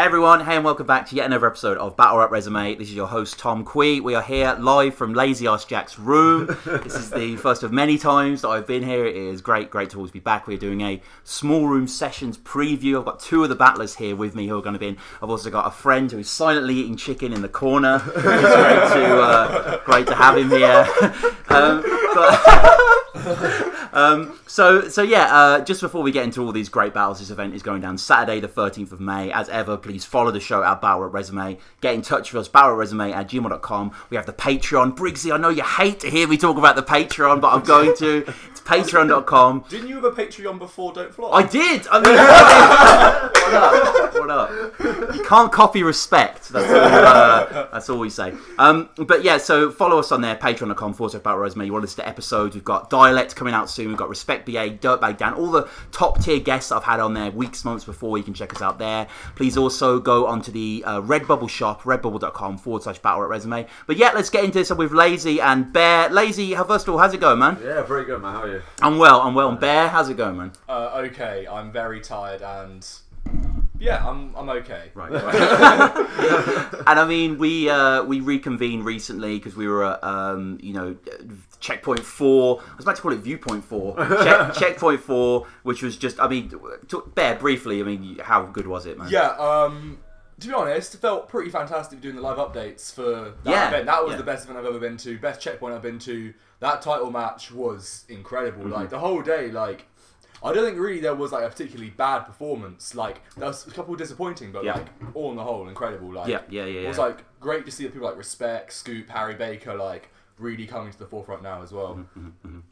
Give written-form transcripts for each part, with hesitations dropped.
Hey everyone, hey and welcome back to yet another episode of Battle Rap Resume. This is your host Tom Quee. We are here live from Lazy Ass Jack's room. This is the first of many times that I've been here. It is great to always be back. We're doing a small room sessions preview. I've got two of the battlers here with me who are going to be in. I've also got a friend who is silently eating chicken in the corner. It's great to have him here. Just before we get into all these great battles, this event is going down Saturday the 13th of May. As ever, please follow the show at Battle Rap Resume. Get in touch with us, battlerapresume@gmail.com. We have the Patreon. Bricey, I know you hate to hear me talk about the Patreon, but I'm going to. It's patreon.com. Didn't you have a Patreon before Don't Flop? I did! What up? You can't copy respect. That's all we say. But yeah, so follow us on there, patreon.com/Battle Resume. You want to listen to episodes. We've got Dialect coming out soon. We've got Respect BA, Dirtbag Dan, all the top tier guests that I've had on there weeks, months before. You can check us out there. Please also go onto the Redbubble shop, redbubble.com/Battle Resume. But yeah, let's get into this with Lazy and Bear. Lazy, first of all, how's it going, man? Yeah, very good, man. How are you? I'm well. And Bear, how's it going, man? Okay, I'm very tired and yeah, I'm okay. Right. And I mean, we reconvened recently because we were at Checkpoint 4. I was about to call it Viewpoint 4. Checkpoint 4, which was just, I mean, Bear, briefly, I mean, how good was it, man? Yeah, to be honest, it felt pretty fantastic doing the live updates for that event. That was the best event I've ever been to, best checkpoint I've been to. That title match was incredible. Like, the whole day, like, I don't think really there was like a particularly bad performance. Like, there was a couple disappointing, but like, all on the whole, incredible. Like, it was like great to see that people like Respect, Scoop, Harry Baker, like, really coming to the forefront now as well.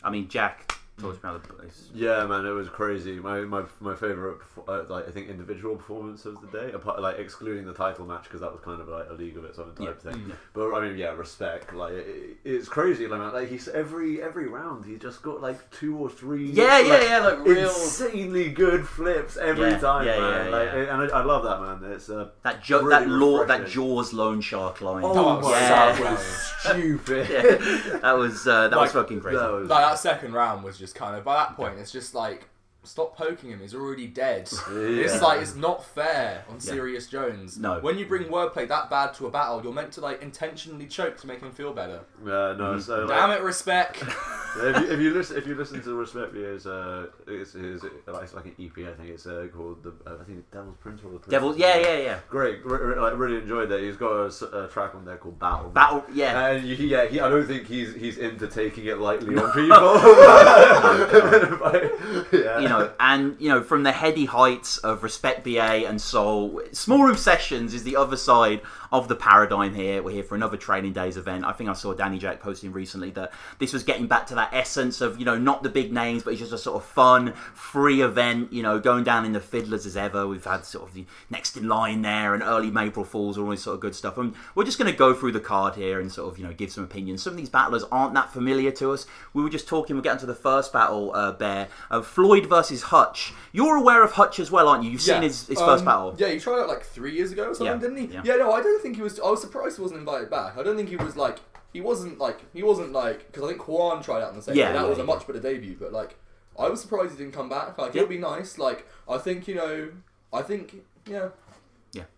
I mean, Jack, talk about the place. Yeah, man, it was crazy. My favourite, I think, individual performance of the day, apart, like, excluding the title match, because that was kind of like a league of its own type thing. But I mean, yeah, Respect. Like, it's crazy. Like he's every round, he just got like 2 or 3. Like real insanely good flips every time. And I love that, man. It's that Jaws loan shark line. Oh my god, that was stupid. That was fucking crazy. That second round was just kind of, by that point, it's just like, stop poking him, he's already dead. It's like, it's not fair on Serious Jones. No. When you bring wordplay that bad to a battle, you're meant to like intentionally choke to make him feel better. So damn it, Respect. if you listen to Respect videos, it's like an EP. I think it's called I think Devil's Prince or the Prince. Devil, yeah. Great, like really enjoyed that. He's got a track on there called Battle. And I don't think he's into taking it lightly on people. No. From the heady heights of Respect BA and Soul, Small Room Sessions is the other side of the paradigm here. We're here for another Training Days event. I think I saw Danny Jack posting recently that this was getting back to that essence of, not the big names, but it's just a sort of fun, free event, going down in the fiddlers as ever. We've had sort of the Next in Line there and early April Fools, all this sort of good stuff. And we're just going to go through the card here and sort of, give some opinions. Some of these battlers aren't that familiar to us. We were just talking, we'll get into the first battle, Bear, Floyd versus Hutch. You're aware of Hutch as well, aren't you? You've seen his first battle. Yeah, he tried out like 3 years ago or something, didn't he? Yeah, no, I don't think he was. I was surprised he wasn't invited back. I don't think he was like. He wasn't like. Because I think Kwan tried out on the same day. That was a much better debut. But like, I was surprised he didn't come back. Like, it'll be nice. Like, I think it'd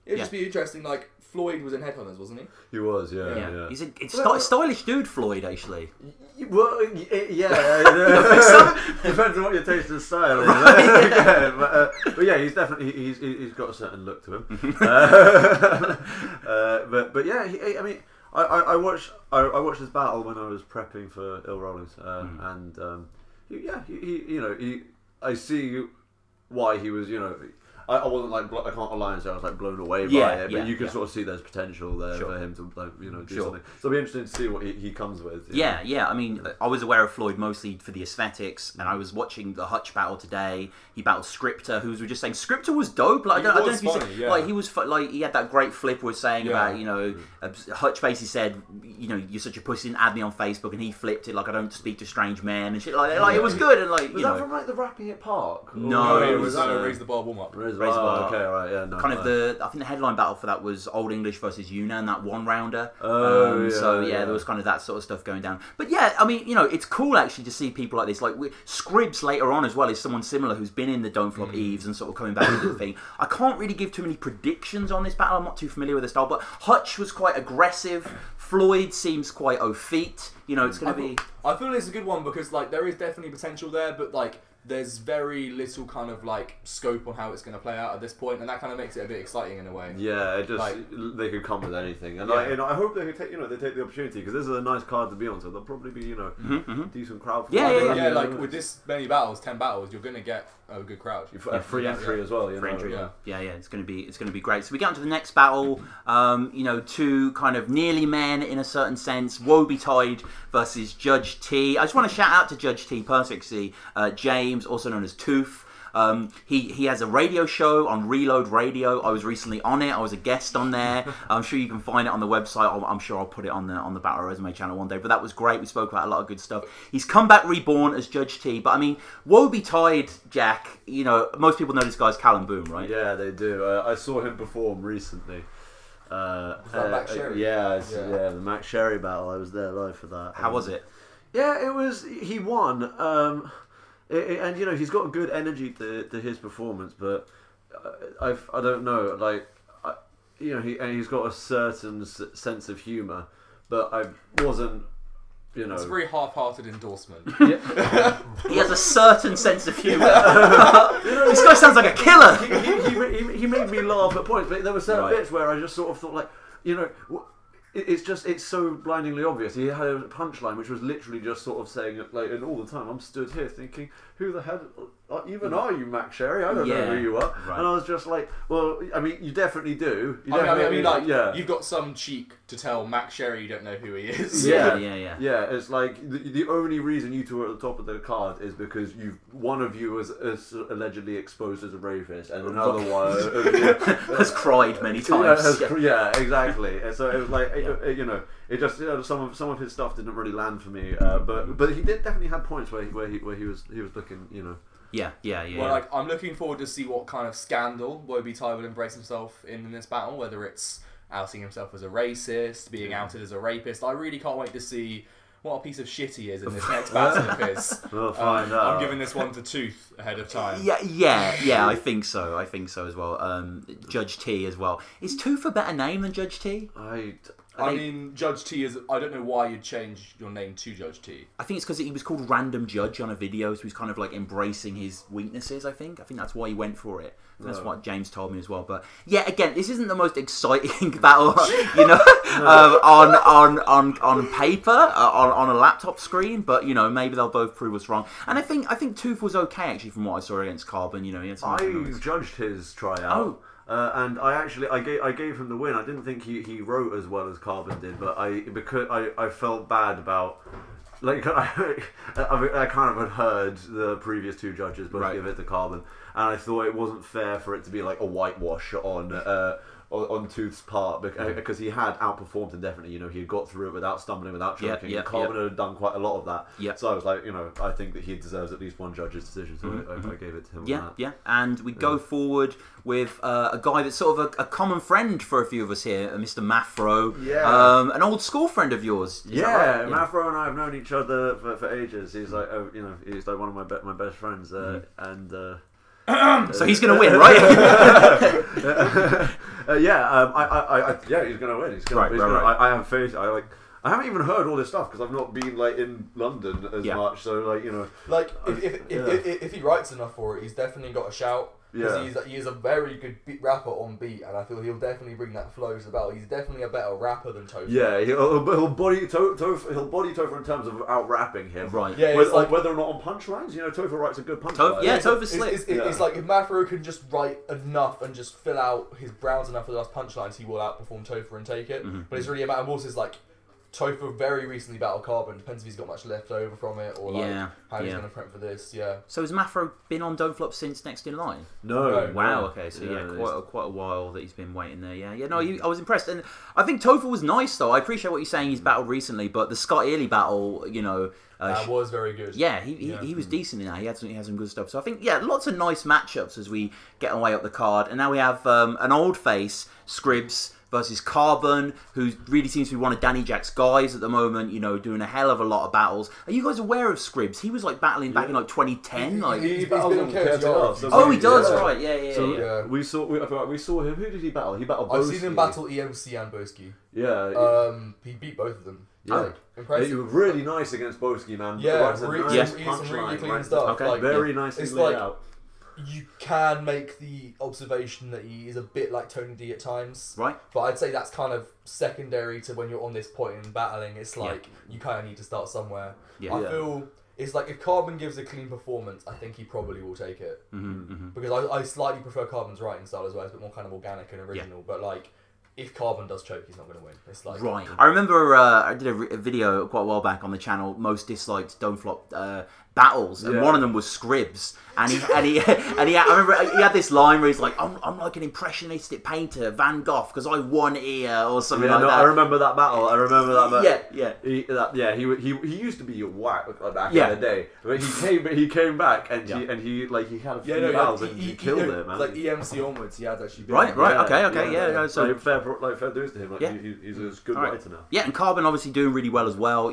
just be interesting. Like, Floyd was in Headhunters, wasn't he? He was, yeah. He's a stylish dude, Floyd, actually. Well, depends on what your taste in style is. But yeah, he's definitely he's got a certain look to him. But yeah, I mean, I watched his battle when I was prepping for Ill Rollings, and I see why he was, I wasn't like, I can't lie and say I was like blown away by it, but you can sort of see there's potential there for him to do something. So it'll be interesting to see what he comes with. I mean, I was aware of Floyd mostly for the aesthetics, and I was watching the Hutch battle today. He battled Skribbz, who was just saying Skribbz was dope. Like, I don't know if you said, like, he was like, he had that great flip we were saying about, Hutch basically said, you're such a pussy, and add me on Facebook, and he flipped it like, I don't speak to strange men and shit like that. Like, it was good, and like, was that from like the Rapping It Park? No, it was Raise the Bar warm up. Razor Bar. Okay, right, yeah. No, Kind of I think the headline battle for that was Old English versus Yunnan, that one rounder. Yeah. There was kind of that sort of stuff going down. But yeah, I mean, it's cool actually to see people like this. Like Skribbz later on as well is someone similar who's been in the Don't Flop Eves and sort of coming back into the thing. I can't really give too many predictions on this battle. I'm not too familiar with the style, but Hutch was quite aggressive. Floyd seems quite effete. It's going to be. I feel it's a good one because like there is definitely potential there, but like there's very little kind of like scope on how it's going to play out at this point, and that kind of makes it a bit exciting in a way. Yeah, it just they could come with anything, and I hope they could take they take the opportunity because this is a nice card to be on, so there'll probably be decent crowd. For like with this many battles, 10 battles, you're going to get a good crowd. A free entry as well. Free entry, yeah. It's going to be great. So we get on to the next battle. Two kind of nearly men in a certain sense. Wobi Tide versus Judge T. I just want to shout out to Judge T personally, James, also known as Toof. He has a radio show on Reload Radio. I was recently on it. I was a guest on there. I'm sure you can find it on the website. I'm sure I'll put it on the Battle Resume channel one day. But that was great. We spoke about a lot of good stuff. He's come back reborn as Judge T. But I mean, Wobi Tide, Jack. Most people know this guy's Callum Boom, right? Yeah, they do. I saw him perform recently. Max Sherry? The Max Sherry battle. I was there live for that. How was it? Yeah, it was. He won. And he's got a good energy to his performance, but I don't know, like he's got a certain sense of humour, but I wasn't, It's a very half-hearted endorsement. He has a certain sense of humour. This guy sounds like a killer. He made me laugh at points, but there were certain bits where I just sort of thought it's so blindingly obvious. He had a punchline which was literally just sort of saying it like, and all the time I'm stood here thinking, who the hell even are you, Max Sherry? I don't know who you are. Right. And I was just like, well, I mean, you definitely do. You've got some cheek to tell Max Sherry you don't know who he is. Yeah. It's like the only reason you two are at the top of the card is because one of you was allegedly exposed as a rapist, and another one has cried many times. Yeah, exactly. And so it was like, it just some of his stuff didn't really land for me. But he did definitely have points where he was looking, Yeah. Well, I'm looking forward to see what kind of scandal Wobi Tide will embrace himself in this battle, whether it's outing himself as a racist, being outed as a rapist. I really can't wait to see what a piece of shit he is in this next battle of his. We'll find out. I'm giving this one to Tooth ahead of time. Yeah, I think so as well. Judge T as well. Is Tooth a better name than Judge T? I mean, Judge T is... I don't know why you'd change your name to Judge T. I think it's because he was called Random Judge on a video, so he's kind of like embracing his weaknesses, I think. I think that's why he went for it. That's what James told me as well. But yeah, again, this isn't the most exciting battle, on paper, on a laptop screen. But maybe they'll both prove us wrong. And I think Tooth was okay actually from what I saw against Carbon. He had some I judged his tryout. Oh. And I gave him the win. I didn't think he wrote as well as Carbon did, but I felt bad about, like, I kind of had heard the previous two judges both give it to Carbon, and I thought it wasn't fair for it to be like a whitewash on Tooth's part because he had outperformed him definitely. He had got through it without stumbling, without choking. Carbon had done quite a lot of that. Yeah. So I was like, I think that he deserves at least one judge's decision. So I gave it to him. Yeah. And we go forward with a guy that's sort of a common friend for a few of us here, Mr. Mafro. Yeah. An old school friend of yours. Is that right? Mafro and I have known each other for ages. He's like, he's like one of my best friends, and. So he's going to win, right? He's going to win. He's going to. I have faith. I haven't even heard all this stuff because I've not been like in London as much. So if he writes enough for it, he's definitely got a shout. Because he is a very good rapper on beat, and I feel he'll definitely bring that flow to the battle. He's definitely a better rapper than Tofer. Yeah, he'll body Tofer in terms of out rapping him. Right. Yeah, whether or not on punchlines, Tofer writes a good punchline. Tofer's slick. It's like if Mafro can just write enough and just fill out his browns enough for the last punchlines, he will outperform Tofer and take it. Mm-hmm. But it's really about Morse's like Tofer very recently battled Carbon. Depends if he's got much left over from it or like how he's going to prep for this. Yeah. So has Mafro been on Don't Flop since Next in Line? No. Wow. Okay. So quite a while that he's been waiting there. Yeah. No. I was impressed, and I think Tofer was nice though. I appreciate what you're saying. He's battled recently, but the Scott Early battle, that was very good. Yeah, he was decent in that. He had some good stuff. So I think lots of nice matchups as we get our way up the card. And now we have an old face, Skribbz, versus Carbon, who really seems to be one of Danny Jack's guys at the moment, doing a hell of a lot of battles. Are you guys aware of Skribbz? He was like battling back in like 2010. He's battles on KSR. Oh, he does, right? Yeah. We saw him. Who did he battle? He battled Boski. I've seen him battle EMC and Boski. Yeah. He beat both of them. Yeah. Impressive. He was really nice against Boski, man. Yeah, really clean stuff. Okay. Very nicely laid out. You can make the observation that he is a bit like Tony D at times. Right. But I'd say that's kind of secondary to when you're on this point in battling. It's like you kind of need to start somewhere. Yeah. I feel it's like if Carbon gives a clean performance, I think he probably will take it. Because I slightly prefer Carbon's writing style as well. It's a bit more kind of organic and original. But like, if Carbon does choke, he's not going to win. It's like right. I remember I did a video quite a while back on the channel, most disliked Don't Flop battles, and one of them was Skribbz, and I remember he had this line where he's like, I'm like an impressionistic painter, Van Gogh, because I won here or something like that. I remember that battle. Yeah. He used to be whack back in the day, but he came back and he had a few battles and he killed it, man. Like EMC onwards, he had actually been okay. So fair dues to him. He's a good writer now. Yeah, and Carbon obviously doing really well as well.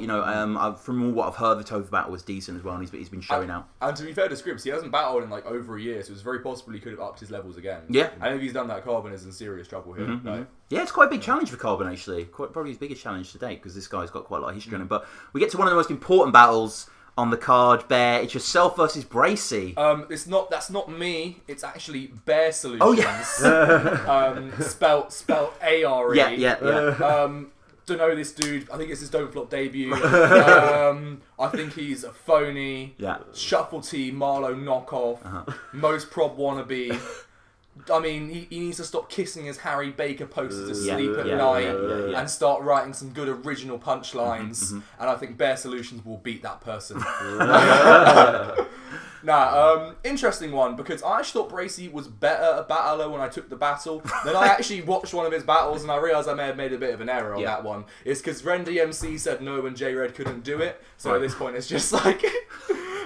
From all what I've heard, the Tofer battle was decent as well, and he's been showing out. And to be fair to Skribbz, he hasn't battled in like over a year, so it's very possible he could have upped his levels again. Yeah. And if he's done that, Carbon is in serious trouble here. Yeah, it's quite a big challenge for Carbon actually. Probably his biggest challenge to date, because this guy's got quite a lot of history on him. But we get to one of the most important battles on the card, Bear. It's yourself versus Bracey. That's not me. It's actually Bear Solutions. Oh yeah. Spelt ARE. Yeah. Don't know this dude. I think it's his Don't Flop debut. I think he's a phony. Yeah. Shuffle T, Marlowe knockoff. Most prob wannabe. I mean, he needs to stop kissing his Harry Baker posters asleep at night and start writing some good original punchlines. And I think Bear Solutions will beat that person. Interesting one, because I actually thought Bracey was better a battler when I took the battle. Then I actually watched one of his battles and I realised I may have made a bit of an error on that one. It's because Ren DMC said no when J-Red couldn't do it. So at this point it's just like,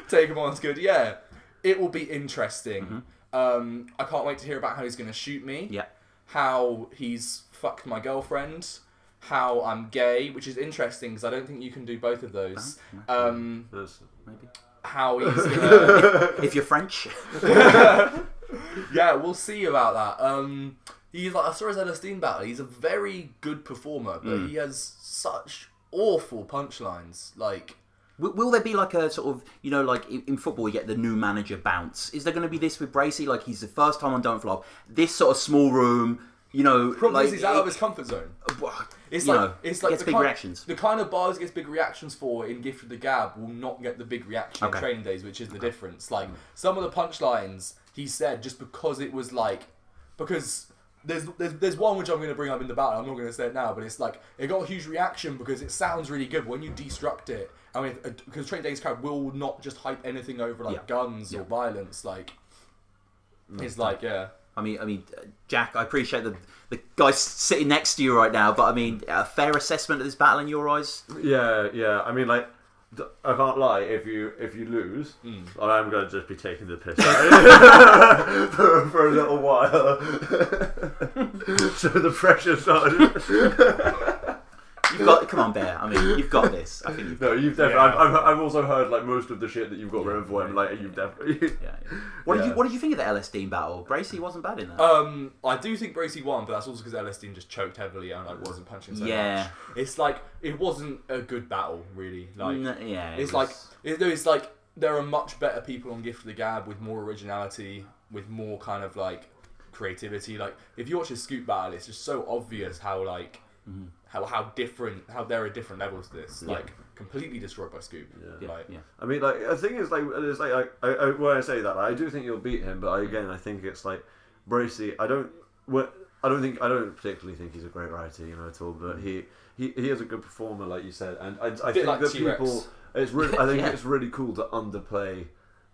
take him on, it's good. Yeah, it will be interesting. I can't wait to hear about how he's going to shoot me. Yeah. How he's fucked my girlfriend. How I'm gay, which is interesting because I don't think you can do both of those. Maybe. How he's gonna... if you're French. Yeah, we'll see about that. He's like, I saw his Elistine battle. He's a very good performer, but he has such awful punchlines. Like, will there be like a sort of, like in football you get the new manager bounce? Is there going to be this with Bracey? Like, he's the first time on Don't Flop. This sort of small room, Probably he's out of his comfort zone. It's like gets big reactions. The kind of bars he gets big reactions for in Gift of the Gab will not get the big reaction in Training Days, which is the difference. Like, some of the punchlines he said just because it was like, because there's one which I'm going to bring up in the battle. I'm not going to say it now, but it's like it got a huge reaction because it sounds really good. But when you destruct it, I mean, because Training Days crowd will not just hype anything over like guns or violence. Like, it's like I mean, Jack, I appreciate the guy sitting next to you right now, but I mean, a fair assessment of this battle in your eyes? Yeah. I mean, like, I can't lie. If you lose, I'm going to just be taking the piss for a little while. So the pressure's on. Come on, Bear. I mean, you've got this. I think you've got No, you've definitely. Yeah. I've also heard like most of the shit that you've got written for him. Like, you've definitely. What did you think of the Elistine battle? Bracey wasn't bad in that. I do think Bracey won, but that's also because Elistine just choked heavily and like wasn't punching so much. It's like it wasn't a good battle, really. Like, it's like there are much better people on Gift of the Gab with more originality, with more kind of like creativity. Like, if you watch a Scoop battle, it's just so obvious how like. How there are different levels to this. Like, completely destroyed by Scoop. I mean, like, the thing is, like, it's like when I say that, I do think you'll beat him, but again, I think it's like Bracey. I don't particularly think he's a great writer, at all. But he is a good performer, like you said, and I think like that T-Rex. people. It's really, I think it's really cool to underplay.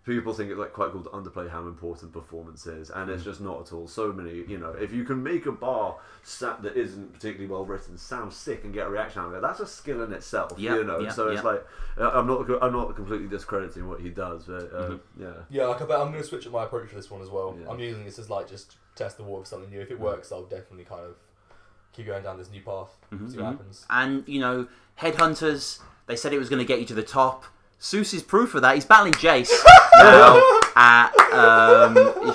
People think it's like quite cool to underplay how important performance is, and it's just not at all. So many, if you can make a bar that isn't particularly well written sound sick and get a reaction out of it, that's a skill in itself. So it's like I'm not completely discrediting what he does, but yeah. Like I bet I'm going to switch up my approach for this one as well. Yeah. I'm using this as like just test the water for something new. If it works, I'll definitely kind of keep going down this new path. See what happens. And Headhunters, they said it was going to get you to the top. Seuss is proof of that. He's battling Jayce now at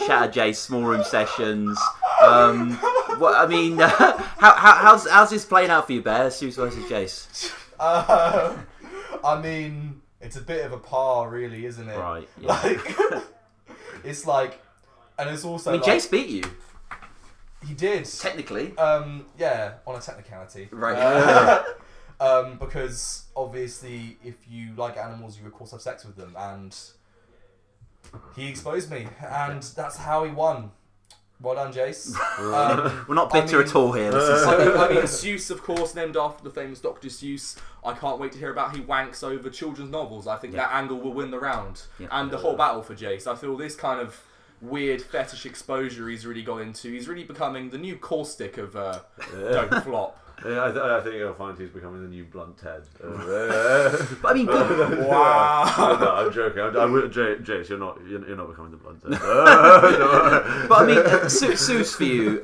shout out Jayce Small Room Sessions. How's this playing out for you, Bear? Seuss versus Jayce. I mean, it's a bit of a par, really, isn't it? Right. Yeah. Like, it's like, and it's also. I mean, Jayce beat you. He did technically. Yeah, on a technicality. Right. Because obviously, if you like animals, you of course have sex with them, and he exposed me, and that's how he won. Well done, Jayce. We're not bitter at all here. This is I mean, Seuss, of course, named after the famous Dr. Seuss. I can't wait to hear about he wanks over children's novels. I think that angle will win the round, and the whole battle for Jayce. I feel this kind of weird fetish exposure he's really got into. He's really becoming the new caustic of Don't Flop. Yeah, I think you'll find he's becoming the new Blunt Ted. But I mean, good. Wow. No, I'm joking. Jayce, you're not becoming the Blunt Ted. But I mean, Seuss for you,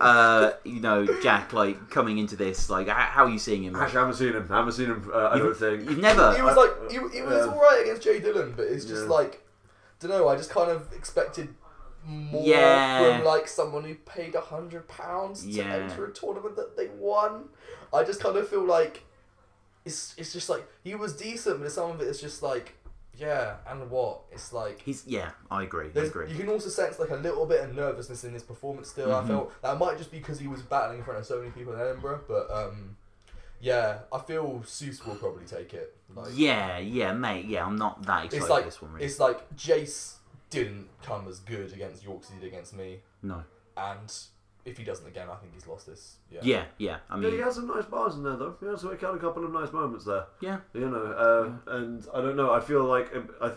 Jack, like coming into this, like how are you seeing him? Actually, I haven't seen him. I don't think you've never. He was like he was all right against Jay Dillon, but it's just like, don't know. I just kind of expected more from like someone who paid £100 to enter a tournament that they won. I just kind of feel like it's just like he was decent, but some of it is just like and what? It's like I agree. You can also sense like a little bit of nervousness in his performance still. I felt that might just be because he was battling in front of so many people in Edinburgh, but I feel Seuss will probably take it. Like, mate. I'm not that excited for this one. Really. It's like Jayce didn't come as good against Yorkz as he did against me. No. And if he doesn't again, I think he's lost this. Yeah. I mean, he has some nice bars in there though. He has had a couple of nice moments there. Yeah. And I don't know. I feel like I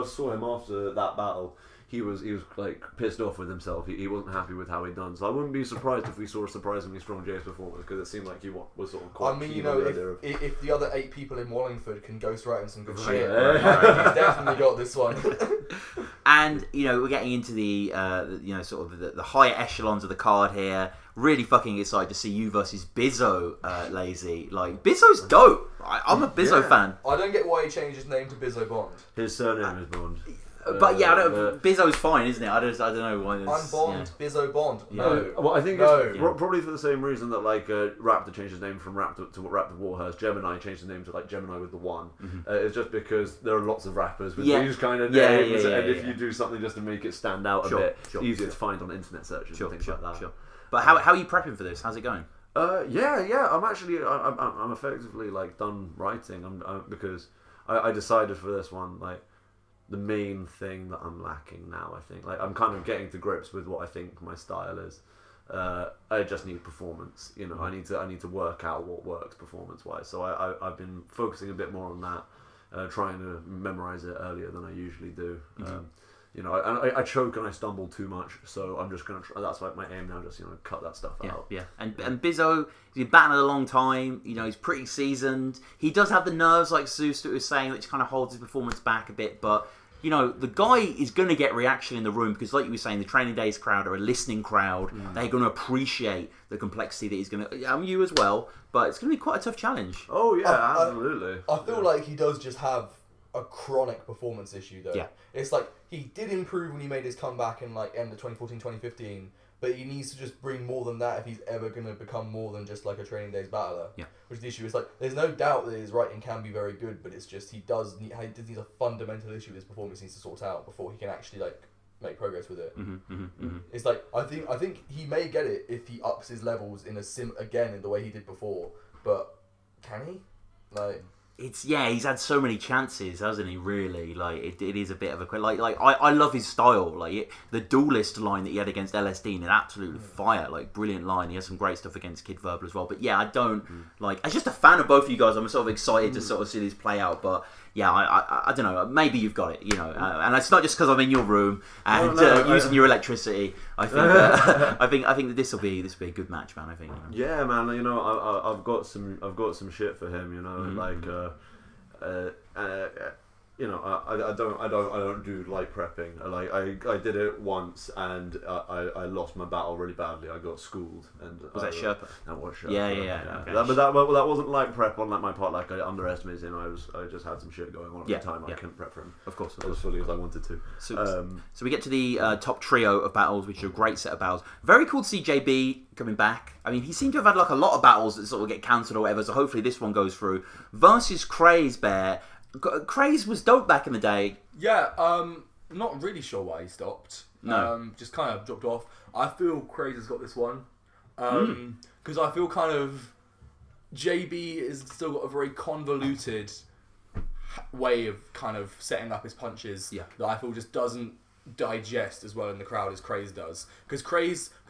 saw him after that battle. He was like pissed off with himself. He wasn't happy with how he'd done. So I wouldn't be surprised if we saw a surprisingly strong Jayce performance, because it seemed like he was sort of quite. I mean, if the other 8 people in Wallingford can ghostwrite him some good shit, he's definitely got this one. And we're getting into the sort of the higher echelons of the card here. Really fucking excited to see you versus Bizzo, Lazy. Like, Bizzo's dope. I'm a Bizzo fan. I don't get why he changed his name to Bizzo Bond. His surname is Bond. But Bizzo's fine, isn't it? I don't know why. I'm Bond, Bizzo Bond. No. Well, I think it's probably for the same reason that like Raptor changed his name from Raptor to Raptor Warhurst. Gemini changed his name to like Gemini with the 1. It's just because there are lots of rappers with these kind of names, and if you do something just to make it stand out a bit, it's easier to find on internet searches and things like that. Sure. But how are you prepping for this? How's it going? I'm actually I'm effectively like done writing. Because I decided for this one like. The main thing that I'm lacking now, I think, like I'm kind of getting to grips with what I think my style is. I just need performance, I need to work out what works performance wise. So I've been focusing a bit more on that, trying to memorize it earlier than I usually do. I choke and I stumble too much, so I'm just gonna try. That's like my aim now, just cut that stuff out. Yeah. And Bizzo, he's been battling a long time. He's pretty seasoned. He does have the nerves, like Seuss was saying, which kind of holds his performance back a bit, but. The guy is going to get reaction in the room because, like you were saying, the Training Days crowd are a listening crowd. They're going to appreciate the complexity that he's going to... you as well, but it's going to be quite a tough challenge. Oh, yeah, absolutely. I feel like he does just have a chronic performance issue, though. Yeah. It's like, he did improve when he made his comeback in, like, end of 2014, 2015, but he needs to just bring more than that if he's ever going to become more than just, like, a Training Days battler. Yeah. Which is the issue. It's like, there's no doubt that his writing can be very good, but it's just, he needs a fundamental issue with his performance he needs to sort out before he can actually, like, make progress with it. It's like, I think he may get it if he ups his levels in a sim again in the way he did before, but can he? Like... he's had so many chances, hasn't he? Really, like it is a bit of a I love his style. Like the duelist line that he had against LSD, an absolute fire, like brilliant line. He has some great stuff against Kid Verbal as well. But yeah, I don't like. As just a fan of both of you guys, I'm sort of excited to sort of see this play out. But yeah, I don't know. Maybe you've got it, and it's not just because I'm in your room and using your electricity. I think I think that this will be a good match, man. I think. Yeah, man. I've got some shit for him. I don't do light prepping. I did it once and I lost my battle really badly. I got schooled and was that Sherpa? That was Sherpa. Yeah. Okay. That wasn't light prep on my part. Like I underestimated him. I just had some shit going on at the time. I couldn't prep for him. Of course. As fully as I wanted to. So we get to the top trio of battles, which are a great set of battles. Very cool to see Jaybe coming back. I mean, he seemed to have had like a lot of battles that sort of get cancelled or whatever. So hopefully this one goes through. Versus Krayze Bear. Krayze was dope back in the day. Yeah, not really sure why he stopped. No. Just kind of dropped off. I feel Krayze has got this one. Because I feel kind of Jaybe has still got a very convoluted way of kind of setting up his punches that I feel just doesn't digest as well in the crowd as Krayze does. Because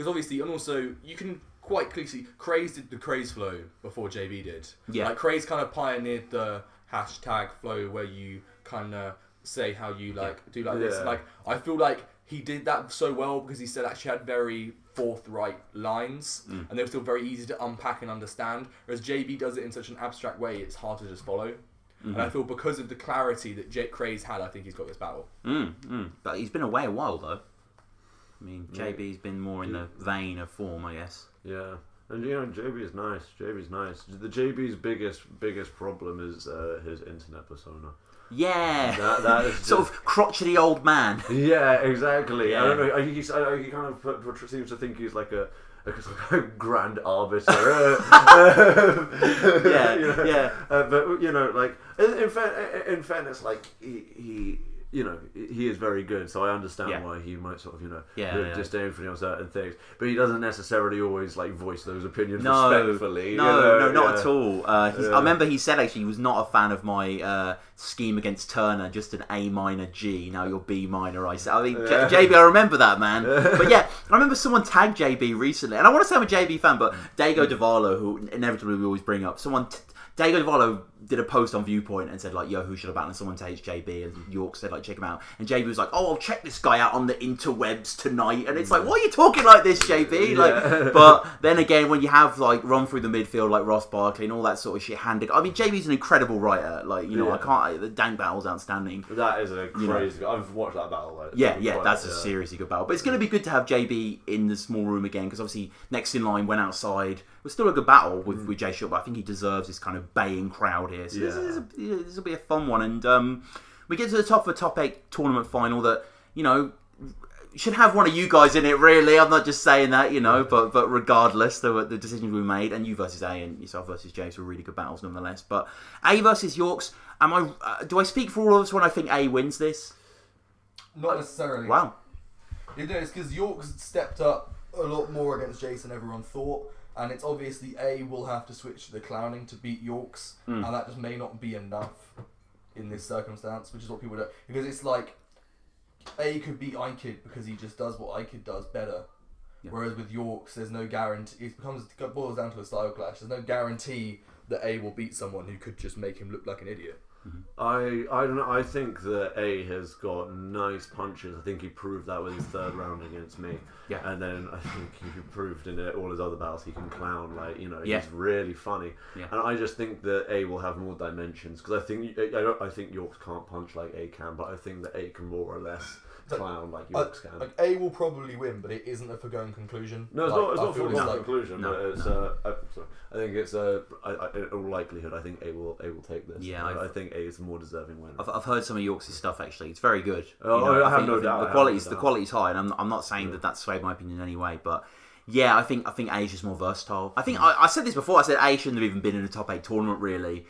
obviously, and also you can quite clearly see Krayze did the Krayze flow before Jaybe did. Yeah. Like Krayze kind of pioneered the hashtag flow where you kind of say how you do this. Like I feel like he did that so well because he still actually had very forthright lines and they were still very easy to unpack and understand. Whereas Jaybe does it in such an abstract way, it's hard to just follow. And I feel because of the clarity that Krayze had, I think he's got this battle. But he's been away a while though. I mean, Jaybe's been more in the vein of form, I guess. Yeah. And Jaybe is nice. Jaybe's nice. The Jaybe's biggest problem is his internet persona. Yeah, that is sort of crotchety old man. Yeah, exactly. Yeah. I don't know. He kind of seems to think he's like a grand arbiter. But like in fairness, like he is very good, so I understand why he might sort of, disdain for certain things, but he doesn't necessarily always like voice those opinions respectfully. No, not at all. I remember he said actually he was not a fan of my scheme against Turner, just an A minor G. Now you're B minor. I said, Jaybe, I remember that, man. But yeah, I remember someone tagged Jaybe recently, and I want to say I'm a Jaybe fan, but Dago Davalo, who inevitably we always bring up, Dago Davalo did a post on Viewpoint and said like, yo, who should I battle? And someone takes Jaybe, and Yorkz said like, check him out. And Jaybe was like, oh, I'll check this guy out on the interwebs tonight. And it's like, why are you talking like this, Jaybe? Like, but then again, when you have like run through the midfield like Ross Barkley and all that sort of shit handed, I mean, Jaybe's an incredible writer. Like, the Dank battle's outstanding. That is a crazy. I've watched that battle. Like, that's a seriously good battle. But it's going to be good to have Jaybe in the small room again because obviously next in line went outside. It was still a good battle with Jayce, but I think he deserves this kind of baying crowd here. So this will be a fun one. And we get to the top of the top 8 tournament final that, should have one of you guys in it, really. I'm not just saying that, but regardless, the decisions we made, and you versus A and yourself versus Jayce were really good battles nonetheless. But A versus Yorkz, do I speak for all of us when I think A wins this? Not necessarily. Wow. It's because Yorkz stepped up a lot more against Jayce than everyone thought. And it's obviously A will have to switch to the clowning to beat Yorkz, and that just may not be enough in this circumstance, which is what people do. Because it's like A could beat Ikid because he just does what Ikid does better, whereas with Yorkz, there's no guarantee. It boils down to a style clash. There's no guarantee that A will beat someone who could just make him look like an idiot. I don't know. I think that A has got nice punches. I think he proved that with his third round against me. Yeah. And then I think he proved in all his other battles he can clown. He's really funny. Yeah. And I just think that A will have more dimensions because I think Yorkz can't punch like A can, but I think that A can more or less clown like Yorkz can. Like A will probably win, but it isn't a foregone conclusion. No, it's not a foregone conclusion. But it's I think it's in all likelihood. I think A will take this. Yeah, I think A is a more deserving winner. I've heard some of York's stuff actually. It's very good. I have no doubt. The quality's high, and I'm not saying that that's swayed my opinion in any way, but Yeah, I think A's just more versatile. I think I said this before. I said A shouldn't have even been in a top 8 tournament. Really,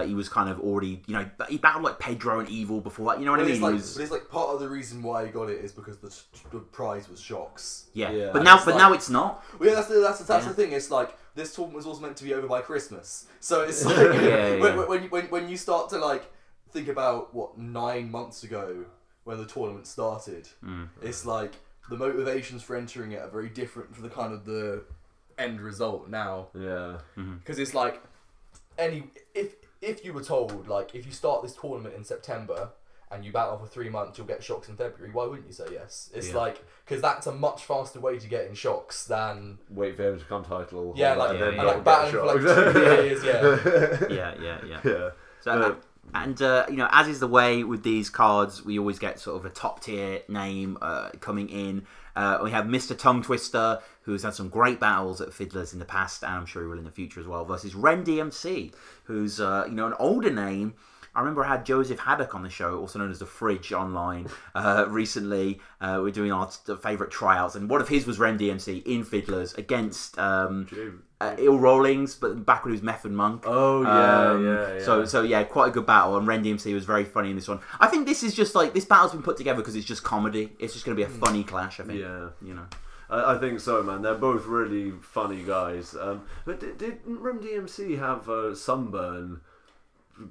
he was kind of already, he battled like Pedro and Evil before that. You know what I mean? But it's like part of the reason why he got it is because the prize was Shocks. Yeah. But now it's not. Well, yeah, that's the thing. It's like this tournament was also meant to be over by Christmas, so it's like when you start to like think about what 9 months ago when the tournament started, it's like. The motivations for entering it are very different from the kind of the end result now. Yeah. Because it's like if you were told like if you start this tournament in September and you battle for 3 months, you'll get Shocks in February. Why wouldn't you say yes? It's like because that's a much faster way to get in Shocks than wait for him to become title. Yeah, like and then like battling for like 2 years. Yeah. Yeah. So. And, as is the way with these cards, we always get sort of a top-tier name coming in. We have Mr. Tongue Twister, who's had some great battles at Fiddlers in the past, and I'm sure he will in the future as well, versus Ren DMC, who's, an older name. I remember I had Joseph Haddock on the show, also known as The Fridge, online recently. We're doing our favourite tryouts, and one of his was Ren DMC in Fiddlers against... Ill Rollings, but back when he was Method Monk. Oh, yeah. So yeah, quite a good battle, and Ren DMC was very funny in this one. I think this is just like, this battle's been put together because it's just comedy. It's just going to be a funny clash, I think. Yeah. I think so, man. They're both really funny guys. But did Ren DMC have Sunburn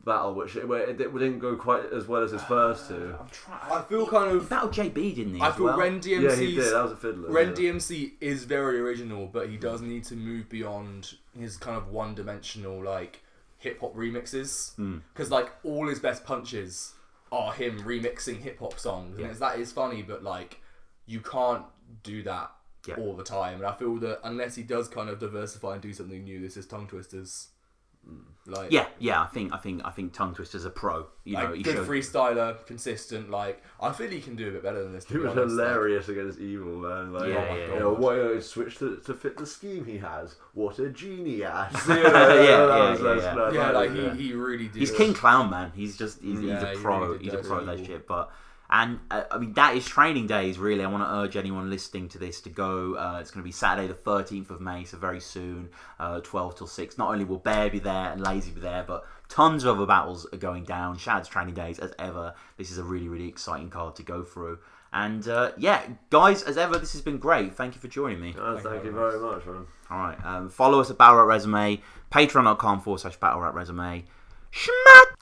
battle, where it didn't go quite as well as his first two? I feel kind of... He battled Jaybe, didn't he? I feel Ren DMC... Yeah, he did. That was a Fiddler. Ren DMC is very original, but he does need to move beyond his kind of one-dimensional, like, hip-hop remixes. Because, like, all his best punches are him remixing hip-hop songs. And that is funny, but, like, you can't do that all the time. And I feel that unless he does kind of diversify and do something new, this is Tongue Twisters. Like, I think Tongue Twister's a pro. Like, good freestyler, consistent. Like, I feel he can do a bit better than this. He was hilarious against Evil, man. Like, why switch to fit the scheme he has? What a genius! He really did. He's King Clown, man. He's a pro. Really he's a pro of that shit. But. And, that is training days, really. I want to urge anyone listening to this to go. It's going to be Saturday the 13th of May, so very soon, 12 till 6. Not only will Bear be there and Lazy be there, but tons of other battles are going down. Shad's training days, as ever. This is a really, really exciting card to go through. And, guys, as ever, this has been great. Thank you for joining me. Thank you very much, man. All right. Follow us at BattleRapResume, patreon.com/BattleRapResume. Schmack!